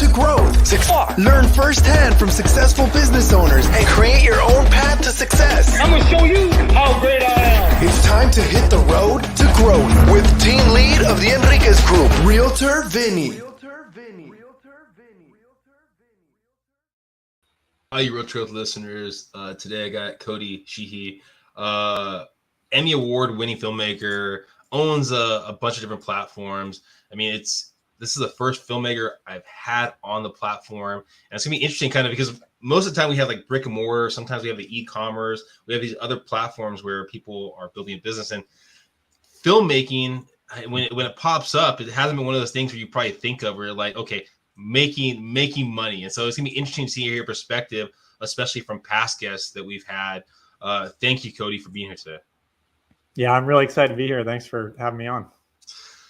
to growth. Learn firsthand from successful business owners and create your own path to success. I'm going to show you how great I am. It's time to hit the road to growth with team lead of the Enriquez Group, Realtor Vinny. Hi, you Road Trip listeners. Today I got Cody Sheehy, Emmy Award-winning filmmaker, owns a bunch of different platforms. I mean, this is the first filmmaker I've had on the platform, and it's gonna be interesting, kind of, because most of the time we have like brick and mortar. Sometimes we have the e-commerce. We have these other platforms where people are building a business, and filmmaking, when it pops up, it hasn't been one of those things where you probably think of where you're like, okay, making money. And so it's gonna be interesting to see your perspective, especially from past guests that we've had. Thank you, Cody, for being here today. Yeah, I'm really excited to be here. Thanks for having me on.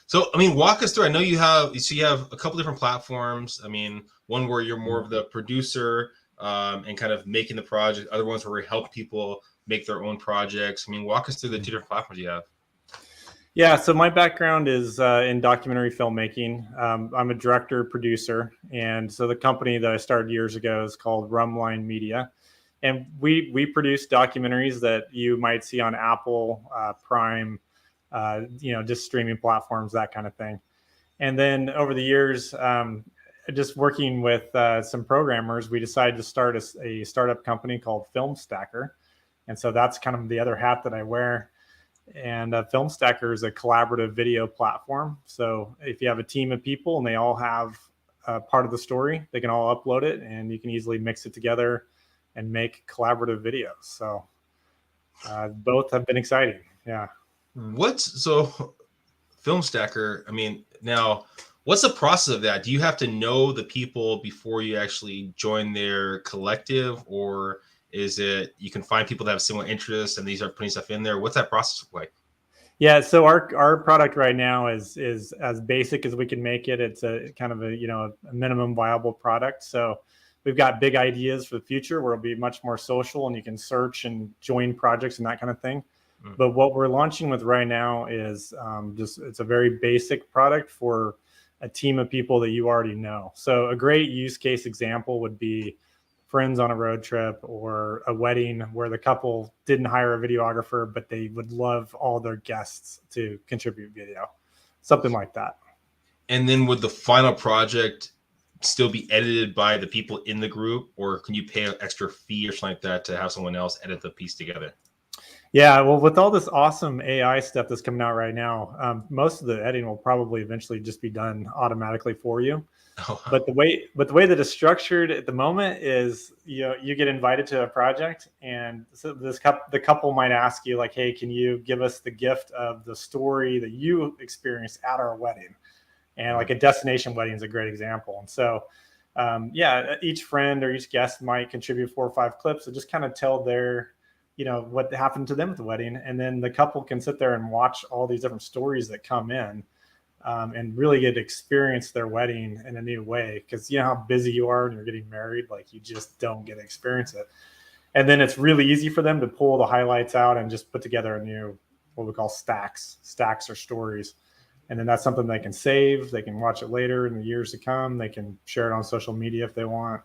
So, I mean, walk us through. I know you have a couple different platforms. I mean, one where you're more of the producer and kind of making the project. Other ones where we help people make their own projects. I mean, walk us through the two different platforms you have. Yeah, so my background is in documentary filmmaking. I'm a director, producer, and so the company that I started years ago is called Rumline Media, and we produce documentaries that you might see on Apple, Prime, just streaming platforms, that kind of thing. And then over the years, just working with some programmers, we decided to start a startup company called Filmmaker, and so that's kind of the other hat that I wear. And Filmmaker is a collaborative video platform. So if you have a team of people and they all have part of the story, they can all upload it and you can easily mix it together and make collaborative videos. So both have been exciting. Yeah. So Filmmaker, I mean, now what's the process of that? Do you have to know the people before you actually join their collective, or is it you can find people that have similar interests and these are putting stuff in there? What's that process like? Yeah, so our product right now is as basic as we can make it. It's a kind of a minimum viable product. So we've got big ideas for the future where it'll be much more social and you can search and join projects and that kind of thing. Mm-hmm. But what we're launching with right now is it's a very basic product for a team of people that you already know. So a great use case example would be friends on a road trip or a wedding where the couple didn't hire a videographer, but they would love all their guests to contribute video, something like that. And then would the final project still be edited by the people in the group, or can you pay an extra fee or something like that to have someone else edit the piece together? Yeah, well, with all this awesome AI stuff that's coming out right now, most of the editing will probably eventually just be done automatically for you. Oh, wow. But the way that it's structured at the moment is, you get invited to a project, and so the couple might ask you like, "Hey, can you give us the gift of the story that you experienced at our wedding?" And like a destination wedding is a great example. And so, each friend or each guest might contribute 4 or 5 clips to just kind of tell their, what happened to them at the wedding, and then the couple can sit there and watch all these different stories that come in. And really get to experience their wedding in a new way, because you know how busy you are when you're getting married, like you just don't get to experience it. And then it's really easy for them to pull the highlights out and just put together a new, what we call stacks or stories. And then that's something they can save. They can watch it later in the years to come. They can share it on social media if they want.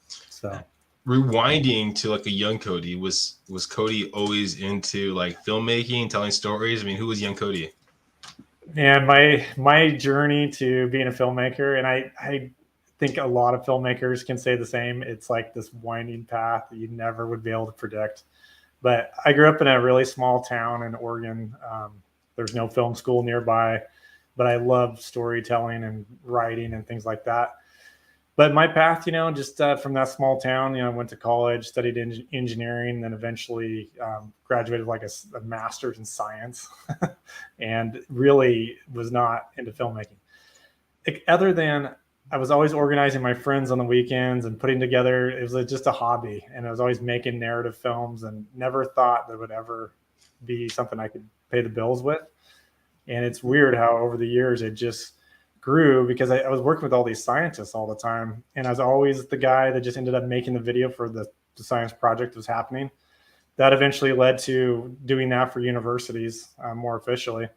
So rewinding to like a young Cody, was Cody always into like filmmaking, telling stories? I mean, who was young Cody? And my journey to being a filmmaker, and I think a lot of filmmakers can say the same. It's like this winding path that you never would be able to predict. But I grew up in a really small town in Oregon. There's no film school nearby, but I love storytelling and writing and things like that. But my path, just from that small town, I went to college, studied engineering, then eventually graduated like a master's in science and really was not into filmmaking. Other than I was always organizing my friends on the weekends and putting together, it was just a hobby. And I was always making narrative films and never thought that would ever be something I could pay the bills with. And it's weird how over the years it just grew, because I was working with all these scientists all the time. And I was always the guy that just ended up making the video for the science project that was happening. That eventually led to doing that for universities more officially.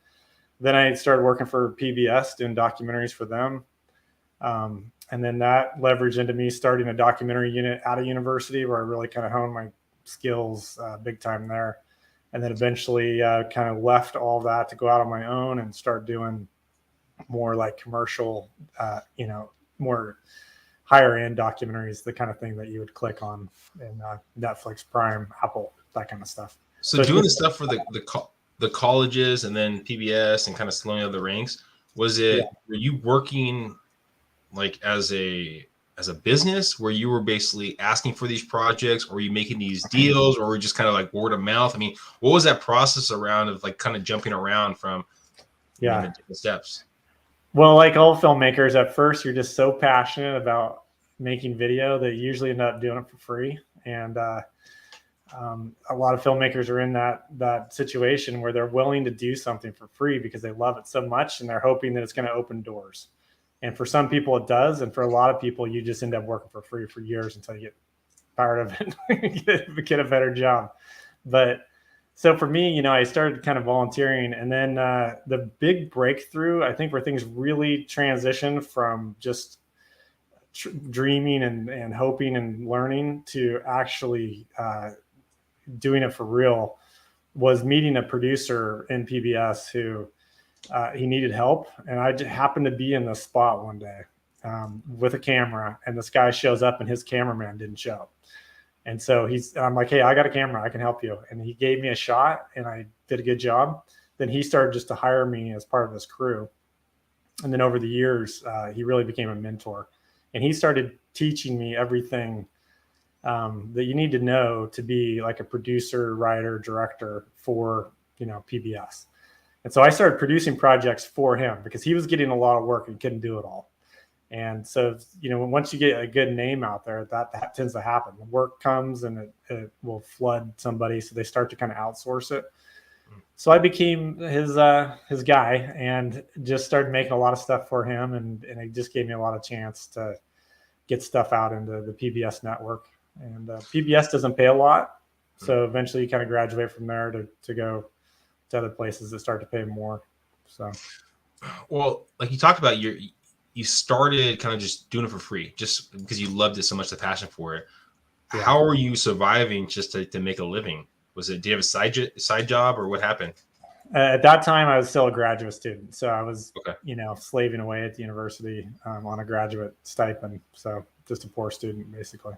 Then I started working for PBS, doing documentaries for them. And then that leveraged into me starting a documentary unit at a university where I really kind of honed my skills big time there. And then eventually kind of left all that to go out on my own and start doing more like commercial, more higher end documentaries, the kind of thing that you would click on in Netflix, Prime, Apple, that kind of stuff. So doing the stuff for the colleges and then PBS and kind of slowing up the ranks, were you working like as a business where you were basically asking for these projects, or were you making these deals, or were you just kind of like word of mouth? I mean, what was that process around of like kind of jumping around from the different steps? Well, like all filmmakers, at first you're just so passionate about making video that you usually end up doing it for free. And a lot of filmmakers are in that situation where they're willing to do something for free because they love it so much and they're hoping that it's going to open doors. And for some people it does, and for a lot of people you just end up working for free for years until you get tired of it, get a better job. But so for me, I started kind of volunteering, and then the big breakthrough, I think, where things really transitioned from just dreaming and hoping and learning to actually doing it for real, was meeting a producer in PBS who he needed help. And I just happened to be in the spot one day with a camera, and this guy shows up and his cameraman didn't show up. And so I'm like, hey, I got a camera, I can help you. And he gave me a shot and I did a good job. Then he started just to hire me as part of his crew. And then over the years, he really became a mentor, and he started teaching me everything that you need to know to be like a producer, writer, director for, PBS. And so I started producing projects for him because he was getting a lot of work and couldn't do it all. And so, once you get a good name out there, that tends to happen. The work comes and it will flood somebody. So they start to kind of outsource it. So I became his guy and just started making a lot of stuff for him. And it just gave me a lot of chance to get stuff out into the PBS network. And PBS doesn't pay a lot. So eventually you kind of graduate from there to go to other places that start to pay more. So, well, like you talked about, you started kind of just doing it for free, just because you loved it so much, the passion for it. Yeah. How are you surviving just to make a living? Do you have a side job, or what happened? At that time, I was still a graduate student, so I was, slaving away at the university on a graduate stipend. So just a poor student, basically.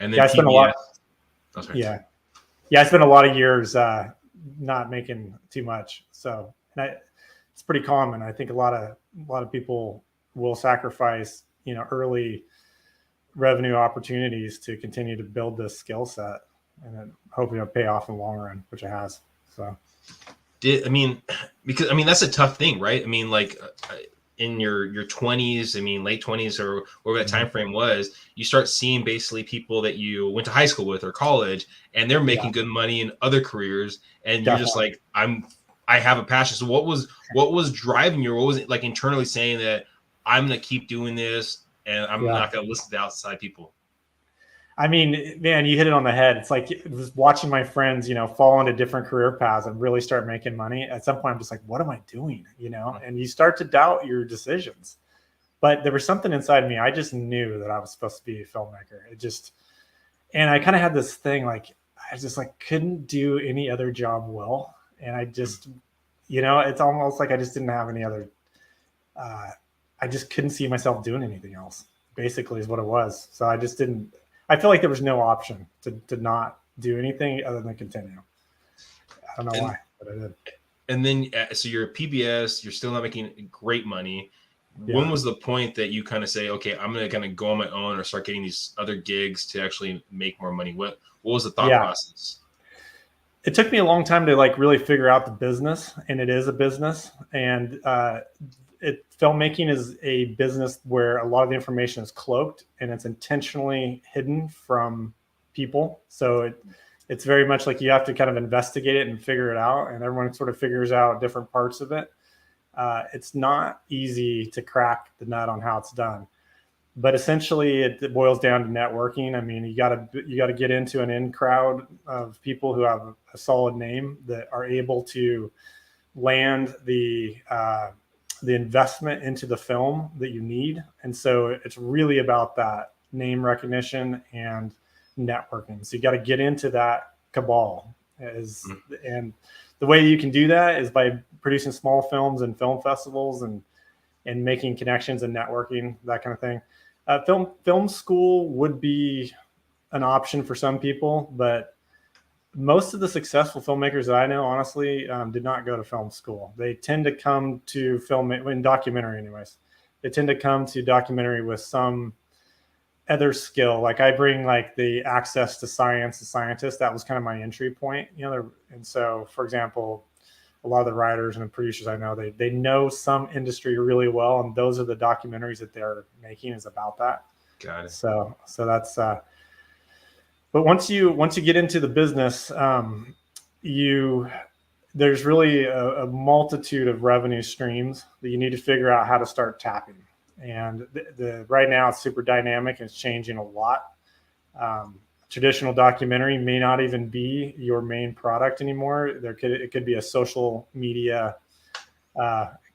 And then I spent a lot. I spent a lot of years not making too much. So it's pretty common. I think a lot of people will sacrifice, early revenue opportunities to continue to build this skill set, and then hoping it'll pay off in the long run, which it has. So, because that's a tough thing, right? I mean, like in your 20s, late 20s, or whatever that time frame was, you start seeing basically people that you went to high school with or college, and they're making good money in other careers, and you're just like, I have a passion. So what was driving you? What was it like internally saying that I'm going to keep doing this and I'm not going to listen to outside people? Man, you hit it on the head. It's like it was watching my friends, fall into different career paths and really start making money. At some point, I'm just like, what am I doing? And you start to doubt your decisions. But there was something inside me. I just knew that I was supposed to be a filmmaker. And I kind of had this thing, like, I just couldn't do any other job well. And I just, it's almost like I just didn't have any other, I just couldn't see myself doing anything else, basically, is what it was. So I just didn't. I feel like there was no option to not do anything other than continue. I don't know why, but I did. And then, so you're at PBS, you're still not making great money. Yeah. When was the point that you kind of say, okay, I'm going to kind of go on my own or start getting these other gigs to actually make more money? What was the thought process? It took me a long time to really figure out the business, and it is a business. And filmmaking is a business where a lot of the information is cloaked and it's intentionally hidden from people. So it's very much like you have to kind of investigate it and figure it out, and everyone sort of figures out different parts of it. It's not easy to crack the nut on how it's done, but essentially it boils down to networking. You got to get into an in crowd of people who have a solid name that are able to land the the investment into the film that you need. And so it's really about that name recognition and networking. So you got to get into that cabal. And the way you can do that is by producing small films and film festivals and making connections and networking, that kind of thing. Film school would be an option for some people, but most of the successful filmmakers that I know, honestly, did not go to film school. They tend to come to film in documentary anyways. They tend to come to documentary with some other skill. Like I bring like the access to science, the scientist. That was kind of my entry point, and so, for example, a lot of the writers and producers I know, they know some industry really well, and those are the documentaries that they're making is about that. Got it. So that's but once you get into the business, there's really a multitude of revenue streams that you need to figure out how to start tapping. And right now it's super dynamic and it's changing a lot. Traditional documentary may not even be your main product anymore. It could be a social media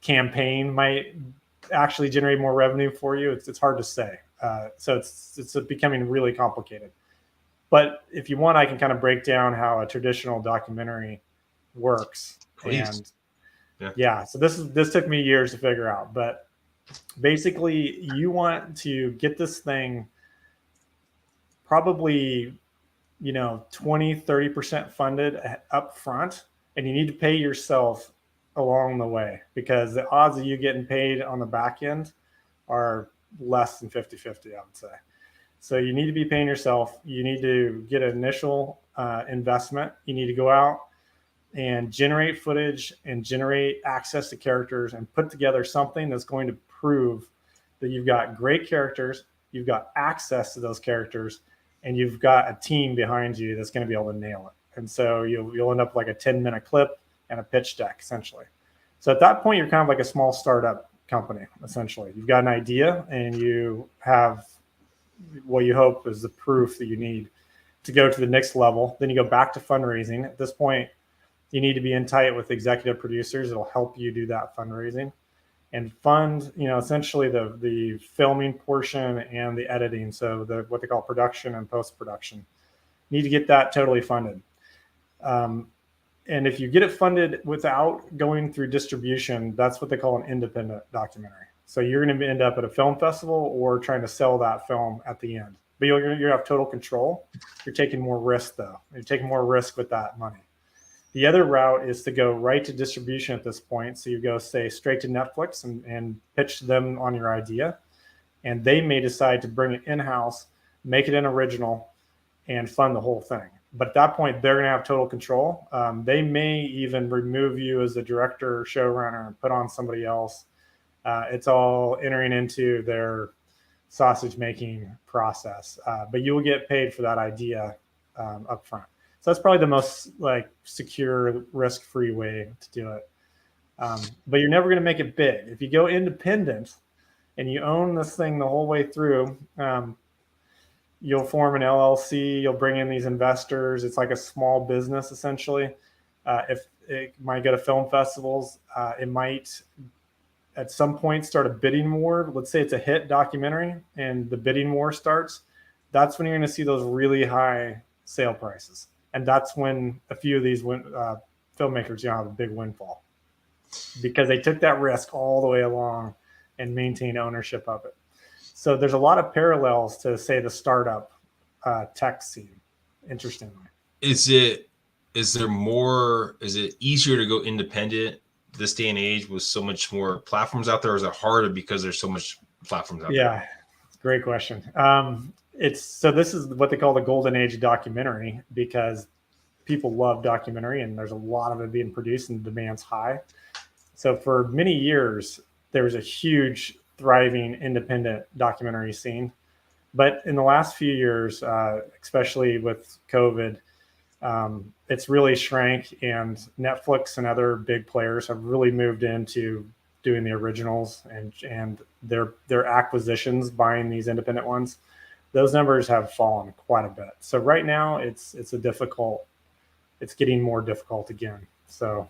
campaign might actually generate more revenue for you. It's hard to say. So it's becoming really complicated. But if you want, I can kind of break down how a traditional documentary works. Please. And yeah, so this took me years to figure out. But basically, you want to get this thing probably 20-30% funded up front, and you need to pay yourself along the way, because the odds of you getting paid on the back end are less than 50-50, I would say. So you need to be paying yourself. You need to get an initial investment. You need to go out and generate footage and generate access to characters and put together something that's going to prove that you've got great characters, you've got access to those characters, and you've got a team behind you that's going to be able to nail it. And so you'll end up like a 10-minute clip and a pitch deck, essentially. So at that point, you're kind of like a small startup company, essentially. You've got an idea and you have what you hope is the proof that you need to go to the next level. Then you go back to fundraising. At this point, you need to be in tight with executive producers that'll help you do that fundraising and fund, essentially the filming portion and the editing. So what they call production and post-production. You need to get that totally funded. And if you get it funded without going through distribution, that's what they call an independent documentary. So you're going to end up at a film festival or trying to sell that film at the end. But you have total control. You're taking more risk, though. You're taking more risk with that money. The other route is to go right to distribution at this point. So you go, say, straight to Netflix and pitch them on your idea. And they may decide to bring it in-house, make it an original, and fund the whole thing. But at that point, they're going to have total control. They may even remove you as the director or showrunner and put on somebody else. It's all entering into their sausage making process, but you will get paid for that idea up front. So that's probably the most secure, risk-free way to do it. But you're never going to make it big. If you go independent and you own this thing the whole way through, you'll form an LLC. You'll bring in these investors. It's like a small business, essentially. If it might go to film festivals, it might at some point start a bidding war. Let's say it's a hit documentary and the bidding war starts. That's when you're going to see those really high sale prices. And that's when a few of these filmmakers have a big windfall, because they took that risk all the way along and maintained ownership of it. So there's a lot of parallels to, say, the startup tech scene, interestingly. Is it easier to go independent this day and age with so much more platforms out there, or is it harder because there's so much platforms out there? Yeah, great question. This is what they call the golden age of documentary, because people love documentary and there's a lot of it being produced and the demand's high. So for many years, there was a huge thriving independent documentary scene. But in the last few years, especially with COVID, it's really shrank, and Netflix and other big players have really moved into doing the originals and their acquisitions, buying these independent ones. Those numbers have fallen quite a bit. So right now it's getting more difficult again. So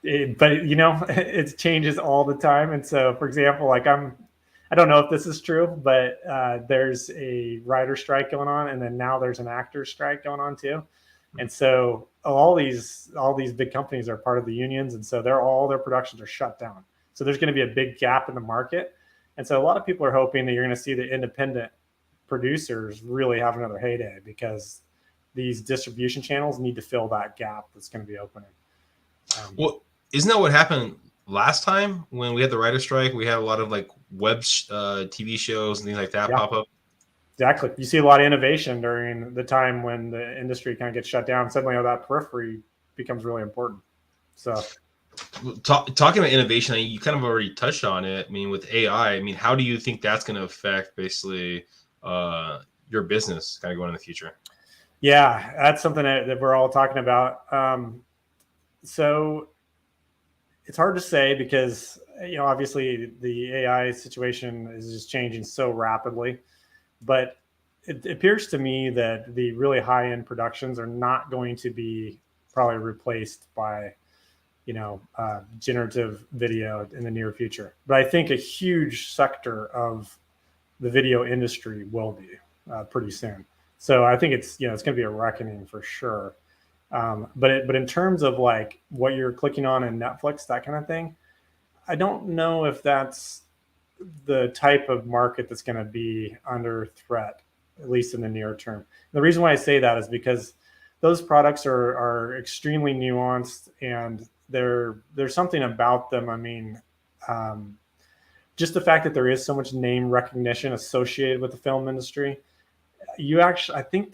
But it changes all the time. And so, for example, like I don't know if this is true, but there's a writer strike going on, and then now there's an actor strike going on too. And so all these big companies are part of the unions, and so all their productions are shut down. So there's going to be a big gap in the market. And so a lot of people are hoping that you're going to see the independent producers really have another heyday, because these distribution channels need to fill that gap that's going to be opening. Well, isn't that what happened last time when we had the writer strike? We had a lot of like web TV shows and things like that pop up. Exactly. You see a lot of innovation during the time when the industry kind of gets shut down. Suddenly, that periphery becomes really important. So, talking about innovation, you kind of already touched on it. I mean, with AI, I mean, how do you think that's going to affect basically your business kind of going in the future? Yeah, that's something that we're all talking about. So it's hard to say because, obviously the AI situation is just changing so rapidly, but it appears to me that the really high-end productions are not going to be probably replaced by, generative video in the near future. But I think a huge sector of the video industry will be pretty soon. So I think it's going to be a reckoning for sure. But in terms of like what you're clicking on in Netflix, that kind of thing, I don't know if that's the type of market that's going to be under threat, at least in the near term. And the reason why I say that is because those products are extremely nuanced, and there's something about them. I mean, just the fact that there is so much name recognition associated with the film industry, I think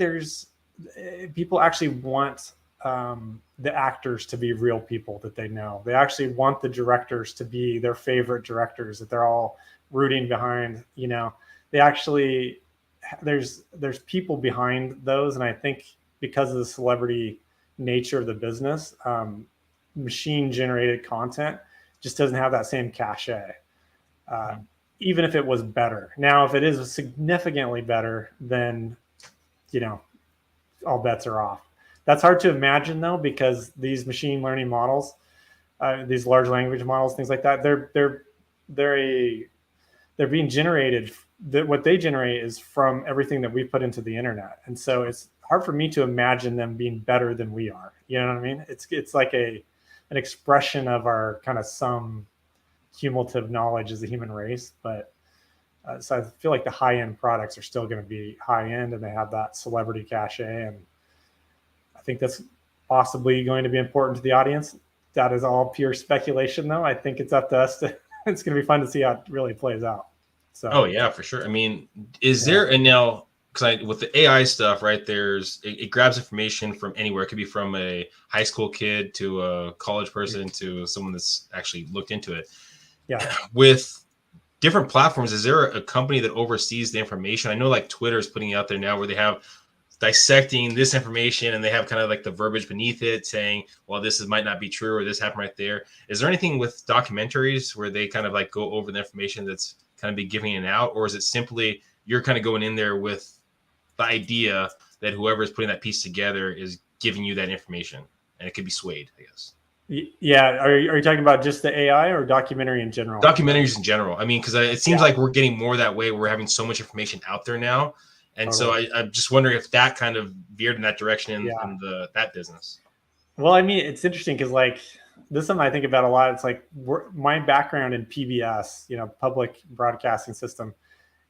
people actually want the actors to be real people that they know. They actually want the directors to be their favorite directors that they're all rooting behind. They actually, there's people behind those. And I think because of the celebrity nature of the business, machine generated content just doesn't have that same cachet. Even if it was better. Now, if it is significantly better, then, all bets are off. That's hard to imagine though, because these machine learning models, these large language models, things like that, they're being generated. What they generate is from everything that we put into the internet, and so it's hard for me to imagine them being better than we are. You know what I mean? It's like an expression of our kind of some cumulative knowledge as a human race, but so I feel like the high-end products are still going to be high-end, and they have that celebrity cachet, and I think that's possibly going to be important to the audience. That is all pure speculation, though. I think it's up to us it's going to be fun to see how it really plays out. So, oh yeah, for sure. I mean, is there, and now, because with the AI stuff, right, it grabs information from anywhere. It could be from a high school kid to a college person to someone that's actually looked into it. Yeah. With different platforms, is there a company that oversees the information? I know like Twitter is putting it out there now where they have dissecting this information, and they have kind of like the verbiage beneath it saying, well, might not be true, or this happened right there. Is there anything with documentaries where they kind of like go over the information that's kind of be giving it out, or is it simply you're kind of going in there with the idea that whoever is putting that piece together is giving you that information, and it could be swayed, I guess? Yeah. Are you talking about just the AI or documentary in general? Documentaries in general. I mean, because it seems like we're getting more that way. We're having so much information out there now. And so I'm just wondering if that kind of veered in that direction in that business. Well, I mean, it's interesting because like this is something I think about a lot. It's like my background in PBS, public broadcasting system,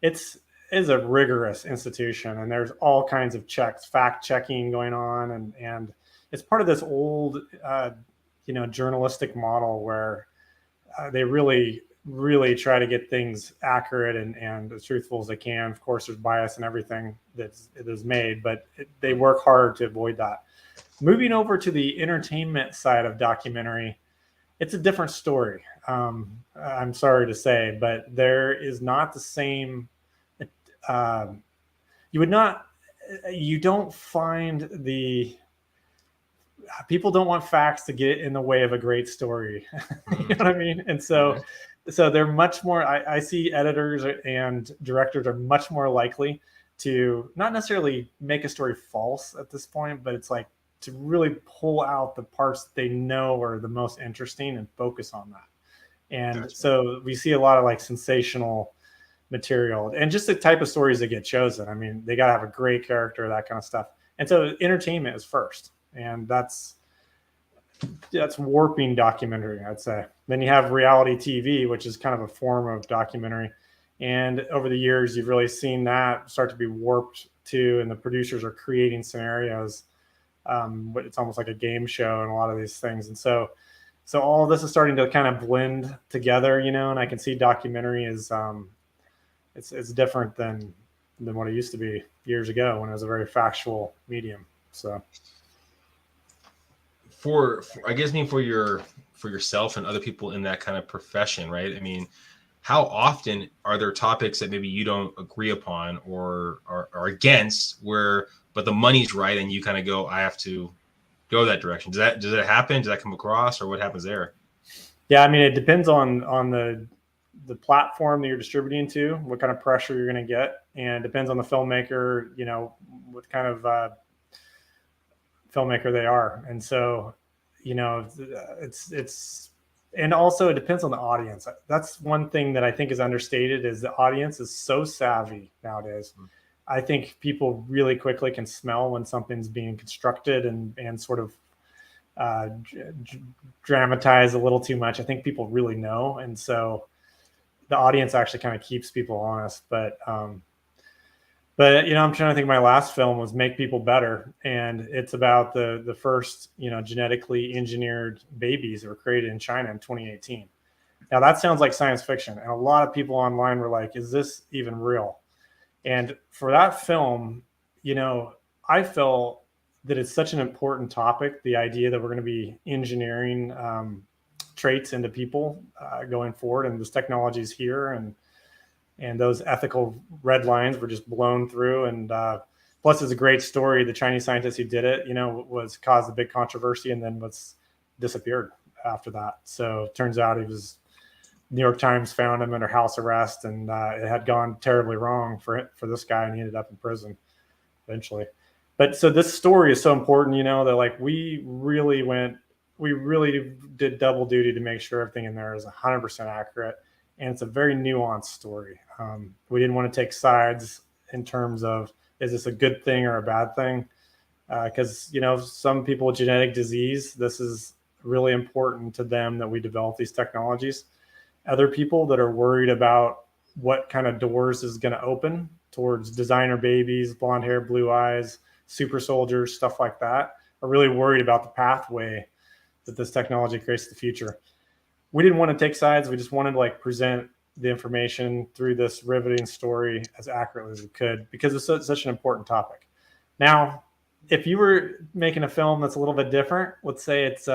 is a rigorous institution, and there's all kinds of checks, fact checking going on, and it's part of this old journalistic model where they really try to get things accurate and as truthful as they can. Of course, there's bias in everything that is made, but they work hard to avoid that. Moving over to the entertainment side of documentary, it's a different story. I'm sorry to say, but there is not the same. You don't find people don't want facts to get in the way of a great story. You know what I mean? And so they're much more, I see editors and directors are much more likely to not necessarily make a story false at this point, but it's like to really pull out the parts that they know are the most interesting and focus on that. And Gotcha. so we see a lot of like sensational material and just the type of stories that get chosen. I mean, they got to have a great character, that kind of stuff. And so entertainment is first, and that's warping documentary, I'd say. Then you have reality TV, which is kind of a form of documentary. And over the years, you've really seen that start to be warped too. And the producers are creating scenarios. But it's almost like a game show and a lot of these things. And so all of this is starting to kind of blend together, you know, and I can see documentary is, it's different than what it used to be years ago when it was a very factual medium. So for I guess, for yourself and other people in that kind of profession, right? I mean, how often are there topics that maybe you don't agree upon or are against, but the money's right and you kind of go, I have to go that direction? Does that happen? Does that come across, or what happens there? Yeah, I mean, it depends on the platform that you're distributing to, what kind of pressure you're going to get, and it depends on the filmmaker, you know, what kind of filmmaker they are. And so, you know, it's and also it depends on the audience. That's one thing that I think is understated, is the audience is so savvy nowadays. I think people really quickly can smell when something's being constructed and sort of dramatize a little too much. I think people really know. And so the audience actually kind of keeps people honest. But you know, I'm trying to think, my last film was Make People Better. And it's about the first, you know, genetically engineered babies that were created in China in 2018. Now that sounds like science fiction. And a lot of people online were like, is this even real? And for that film, you know, I felt that it's such an important topic, the idea that we're going to be engineering traits into people going forward, and this technology is here, and those ethical red lines were just blown through. And plus, it's a great story. The Chinese scientist who did it, you know, caused a big controversy and then disappeared after that. So it turns out New York Times found him under house arrest, and it had gone terribly wrong for this guy, and he ended up in prison eventually. But so this story is so important, you know, that like we really did double duty to make sure everything in there is 100% accurate, and it's a very nuanced story. We didn't want to take sides in terms of, is this a good thing or a bad thing? Because you know, some people with genetic disease, this is really important to them that we develop these technologies. Other people that are worried about what kind of doors is going to open towards designer babies, blonde hair, blue eyes, super soldiers, stuff like that, are really worried about the pathway that this technology creates the future. We didn't want to take sides. We just wanted to like present the information through this riveting story as accurately as we could, because it's such an important topic. Now, if you were making a film that's a little bit different, let's say it's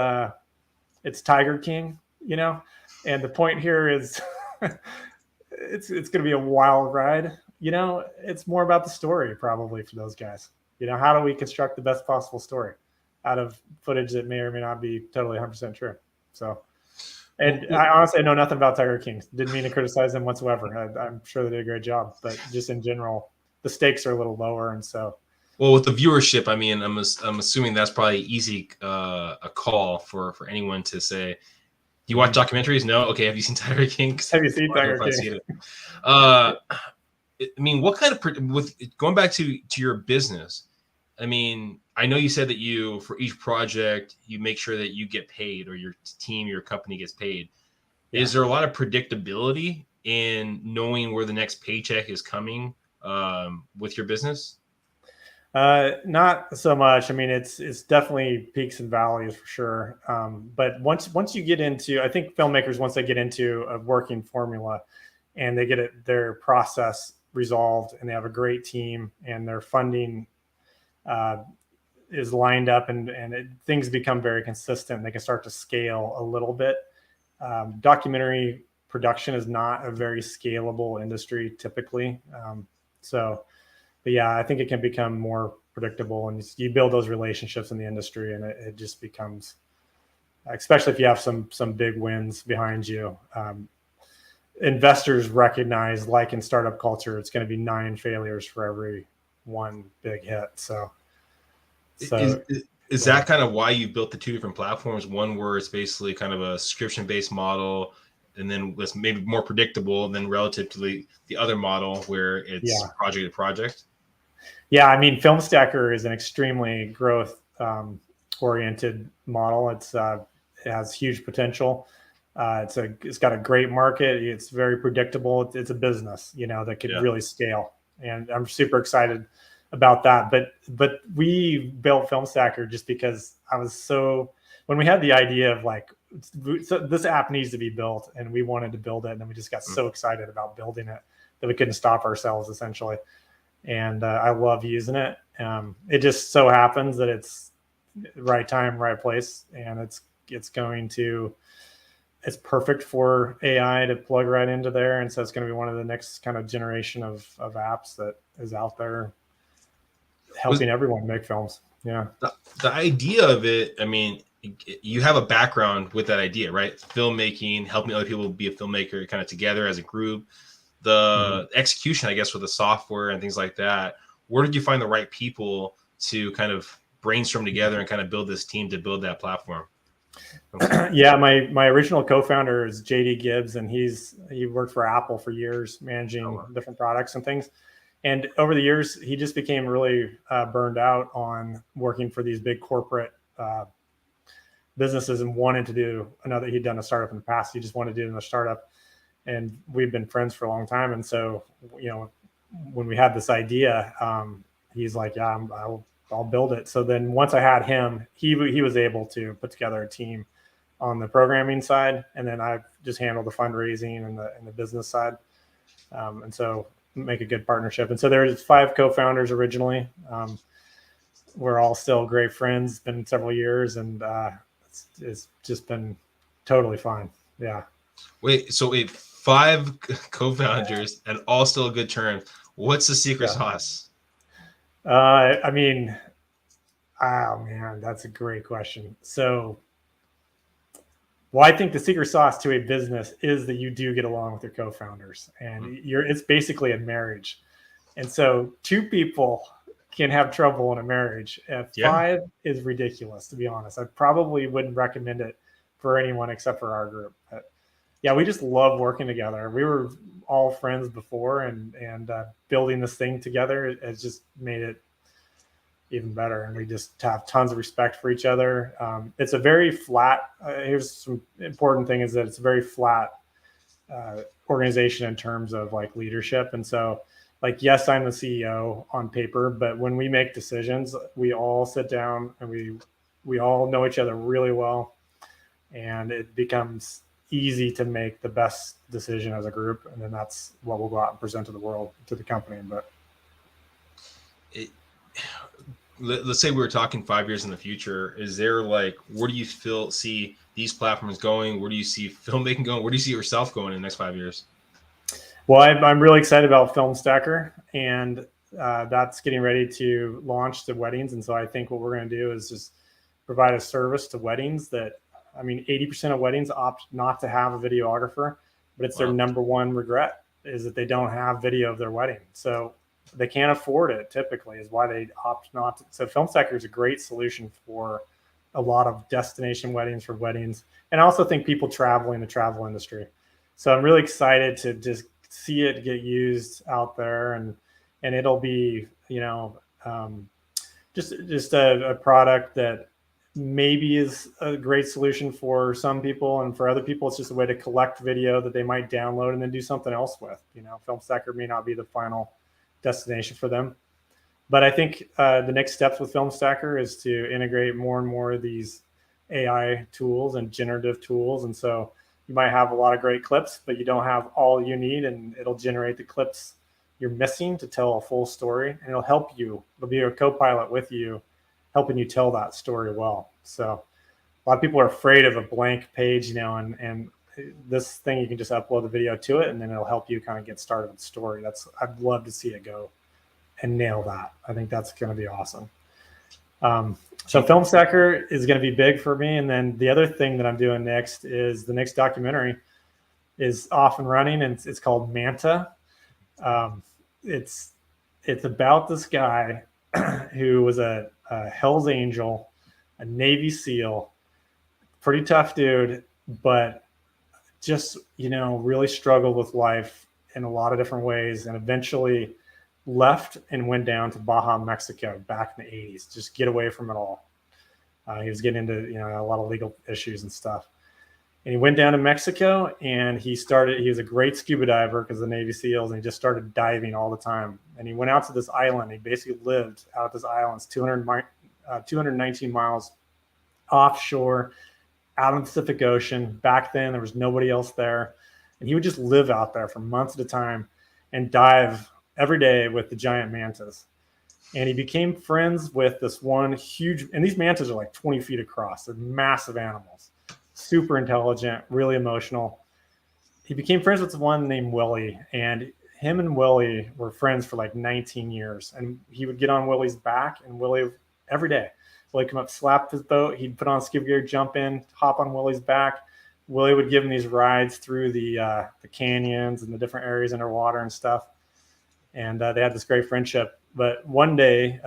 Tiger King, you know, and the point here is it's going to be a wild ride. You know, it's more about the story probably for those guys. You know, how do we construct the best possible story out of footage that may or may not be totally 100% true? So, and I honestly know nothing about Tiger King. Didn't mean to criticize them whatsoever. I'm sure they did a great job, but just in general, the stakes are a little lower. And so, well, with the viewership, I mean, I'm assuming that's probably easy a call for anyone to say, do you watch documentaries? No. Okay. Have you seen Tiger King? Have you seen Tiger King? I mean, what kind of, with going back to your business, I mean, I know you said that you, for each project, you make sure that you get paid, or your team, your company gets paid. Yeah. Is there a lot of predictability in knowing where the next paycheck is coming with your business? Not so much. I mean, it's definitely peaks and valleys for sure. But once you get into, I think filmmakers, once they get into a working formula and they get their process resolved and they have a great team and their funding is lined up and things become very consistent, they can start to scale a little bit. Documentary production is not a very scalable industry typically. But yeah, I think it can become more predictable, and you build those relationships in the industry, and it just becomes, especially if you have some big wins behind you. Investors recognize, like in startup culture, it's going to be 9 failures for every one big hit. So is Is that kind of why you built the two different platforms? One where it's basically kind of a subscription-based model, and then was maybe more predictable than relative to the other model where it's project to project? Yeah, I mean, FilmStacker is an extremely growth oriented model. It has huge potential. It's got a great market. It's very predictable. It's a business, that could really scale, and I'm super excited about that. But we built FilmStacker just because when we had the idea of so this app needs to be built, and we wanted to build it, and then we just got so excited about building it that we couldn't stop ourselves, essentially. And I love using it. It just so happens that it's right time, right place, and it's perfect for AI to plug right into there. And so it's going to be one of the next kind of generation of apps that is out there helping everyone make films. Yeah. The idea of it, I mean, you have a background with that idea, right? Filmmaking, helping other people be a filmmaker kind of together as a group. The execution, I guess, with the software and things like that. Where did you find the right people to kind of brainstorm together and kind of build this team to build that platform? Yeah, my original co-founder is JD Gibbs, and he worked for Apple for years, managing different products and things. And over the years, he just became really burned out on working for these big corporate businesses and wanted to do another. He'd done a startup in the past. He just wanted to do another startup. And we've been friends for a long time. And so, when we had this idea, he's like, yeah, I'll build it. So then once I had him, he was able to put together a team on the programming side. And then I just handled the fundraising and the business side. And so make a good partnership. And so there's 5 co-founders originally. We're all still great friends. It's been several years, and it's just been totally fine. Yeah. Wait, 5 co-founders and all still good terms. What's the secret sauce? I mean, oh man, that's a great question. So, well, I think the secret sauce to a business is that you do get along with your co-founders, and it's basically a marriage. And so 2 people can have trouble in a marriage. 5 is ridiculous, to be honest. I probably wouldn't recommend it for anyone except for our group. But yeah, we just love working together. We were all friends before, and building this thing together has just made it even better. And we just have tons of respect for each other. It's a very flat. Here's some important thing: is that it's a very flat organization in terms of leadership. And so, yes, I'm the CEO on paper, but when we make decisions, we all sit down and we all know each other really well, and it becomes easy to make the best decision as a group, and then that's what we'll go out and present to the world, to the company. But let's say we were talking 5 years in the future. Is there where do you see these platforms going? Where do you see filmmaking going? Where do you see yourself going in the next 5 years? Well, I'm really excited about FilmStacker, and that's getting ready to launch to weddings. And so I think what we're going to do is just provide a service to weddings that, 80% of weddings opt not to have a videographer, but it's their number one regret is that they don't have video of their wedding. So they can't afford it, typically, is why they opt not to. So FilmStacker is a great solution for a lot of destination weddings, for weddings. And I also think people traveling the travel industry. So I'm really excited to just see it get used out there, and it'll be, just a product that maybe is a great solution for some people, and for other people, it's just a way to collect video that they might download and then do something else with. FilmStacker may not be the final destination for them, but I think the next steps with FilmStacker is to integrate more and more of these AI tools and generative tools. And so you might have a lot of great clips, but you don't have all you need, and it'll generate the clips you're missing to tell a full story, and it'll help you. It'll be a co-pilot with you, helping you tell that story well. So a lot of people are afraid of a blank page, and this thing, you can just upload the video to it, and then it'll help you kind of get started with the story. I'd love to see it go and nail that. I think that's going to be awesome. So FilmStacker is going to be big for me. And then the other thing that I'm doing next is the next documentary is off and running, and it's called Manta. It's about this guy who was a Hell's Angel a Navy SEAL, pretty tough dude, but just, really struggled with life in a lot of different ways, and eventually left and went down to Baja, Mexico back in the 80s, just get away from it all. He was getting into, a lot of legal issues and stuff. And he went down to Mexico, and he was a great scuba diver because of the Navy SEALs, and he just started diving all the time. And he went out to this island. He basically lived out at this island. It's 219 miles offshore, out in the Pacific Ocean. Back then, there was nobody else there. And he would just live out there for months at a time and dive every day with the giant mantas. And he became friends with this one huge, and these mantas are like 20 feet across. They're massive animals, super intelligent, really emotional. He became friends with one named Willie, and him and Willie were friends for like 19 years. And he would get on Willie's back, and Willie every day, Willie come up, slap his boat. He'd put on scuba gear, jump in, hop on Willie's back. Willie would give him these rides through the canyons and the different areas underwater and stuff. And they had this great friendship. But one day,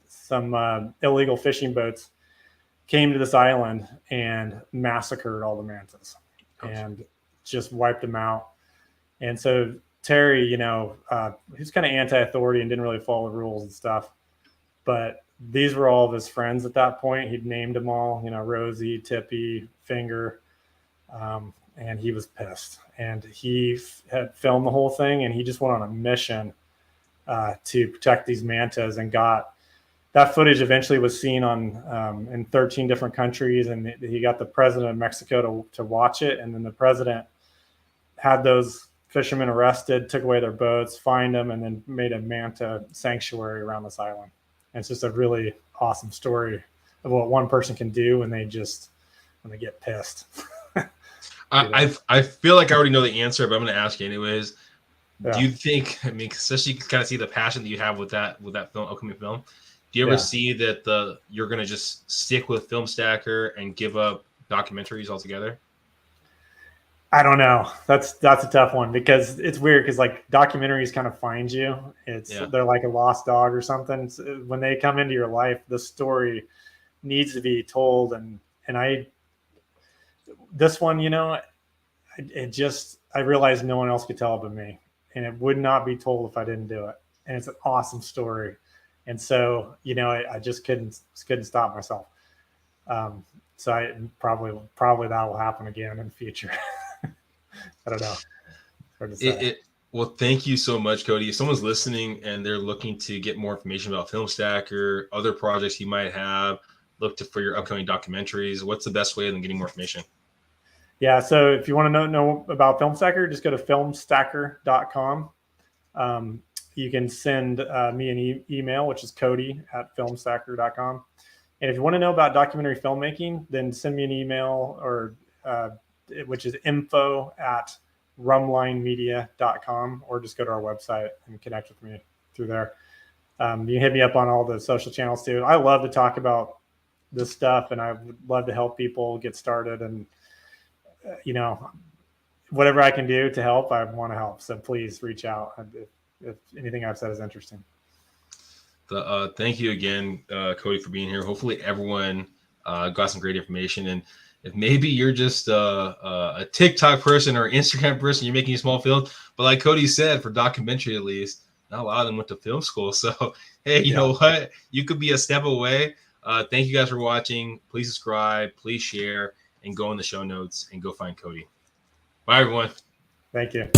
some illegal fishing boats came to this island and massacred all the mantas and just wiped them out. And so Terry, he was kind of anti-authority and didn't really follow the rules and stuff. But these were all of his friends at that point. He'd named them all, Rosie, Tippy, Finger. And he was pissed. And he had filmed the whole thing, and he just went on a mission to protect these mantas, and got that footage eventually was seen on in 13 different countries, and he got the president of Mexico to watch it. And then the president had those fishermen arrested, took away their boats, fined them, and then made a manta sanctuary around this island. And it's just a really awesome story of what one person can do when they get pissed. I feel like I already know the answer, but I'm going to ask you anyways. Yeah. Do you think, especially you can kind of see the passion that you have with that film, upcoming film. Do you ever see that you're going to just stick with Filmstacker and give up documentaries altogether? I don't know. That's a tough one, because it's weird, because like documentaries kind of find you. They're like a lost dog or something. So when they come into your life, the story needs to be told. And this one, I realized no one else could tell it but me, and it would not be told if I didn't do it. And it's an awesome story. And so, I just couldn't stop myself. So I probably that will happen again in the future. I don't know. Hard to say. Well, thank you so much, Cody. If someone's listening and they're looking to get more information about Filmstacker, other projects you might have, for your upcoming documentaries, what's the best way of them getting more information? Yeah, so if you want to know about Filmstacker, just go to filmstacker.com. You can send me an email, which is cody@filmstacker.com. And if you want to know about documentary filmmaking, then send me an email, which is info@rumlinemedia.com, or just go to our website and connect with me through there. You can hit me up on all the social channels too. I love to talk about this stuff, and I would love to help people get started. And whatever I can do to help, I want to help. So please reach out if anything I've said is interesting. Thank you again, Cody, for being here. Hopefully everyone got some great information. And if maybe you're just a TikTok person or Instagram person, you're making a small film, but like Cody said, for documentary at least, not a lot of them went to film school. So, hey, you know what? You could be a step away. Thank you guys for watching. Please subscribe, please share, and go in the show notes and go find Cody. Bye, everyone. Thank you.